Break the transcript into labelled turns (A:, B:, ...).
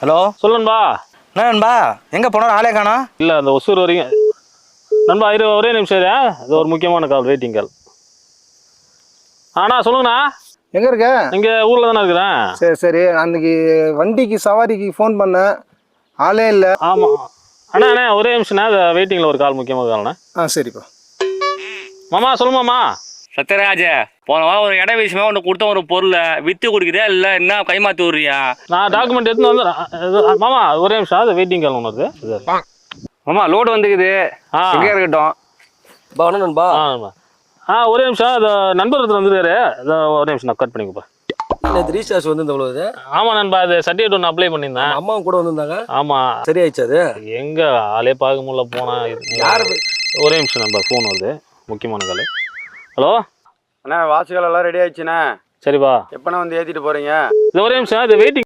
A: Hello
B: சொல்லுன்பா.
A: என்ன நண்பா எங்கே போனோம் ஆளே காணோம்?
B: இல்லை அந்த ஒசூர் வரைக்கும் நண்பா ஒரே நிமிஷம் இது. அது ஒரு முக்கியமான கால், வெயிட்டிங் கால். சொல்லுங்கண்ணா.
C: எங்கே இருக்க?
B: இங்கே ஊரில் தானே இருக்கிறேன்.
C: சரி சரி, அன்னைக்கு வண்டிக்கு சவாரிக்கு ஃபோன் பண்ணேன், ஆளே இல்லை.
B: ஆமாம் அண்ணா ஒரே நிமிஷம்ண்ணா, அது வெயிட்டிங்கில் ஒரு கால், முக்கியமான கால்ண்ணா.
C: சரிப்பா.
B: மாமா சொல்லுமாம்மா.
D: சத்யராஜ, போன வாரம் ஒரு இட விஷயமா ஒன்று கொடுத்த ஒரு பொருளை விற்று கொடுக்குதே இல்லை, என்ன கைமாற்றி விட்றியா?
B: நான் டாக்குமெண்ட் எடுத்துன்னு வந்து மாமா ஒரே நிமிஷம், அது வெயிட்டிங் கால் ஒன்று இருக்குது.
D: மாமா லோடு வந்துக்குது, எங்கே இருக்கட்டும்.
A: நண்பா
B: ஒரே நிமிஷம், அது நண்பர் ஒருத்தர் வந்துருக்காரு. அதை ஒரே நிமிஷம் நான் கட் பண்ணிக்கப்பா.
A: ரீசார்ஜ் வந்து இந்த
B: ஆமாம் நண்பா, அது சர்டிஃபிகேட் ஒன்று அப்ளை பண்ணியிருந்தேன்.
A: அம்மாவும் கூட வந்திருந்தாங்க.
B: ஆமாம்
A: சரியாயிடுச்சு. அது
B: எங்கே ஆளே பார்க்க முடியல, போனால்
A: யார்?
B: ஒரே நிமிஷம் நண்பா, ஃபோன் வருது, முக்கியமான கால். ஹலோ
E: அண்ணா, வாசுகள் எல்லாம் ரெடி ஆயிடுச்சுண்ணே.
B: சரிப்பா,
E: எப்பண்ணா வந்து ஏற்றிட்டு போகிறீங்க?
B: இது ஒரே நிமிஷம், இது வெயிட்டிங்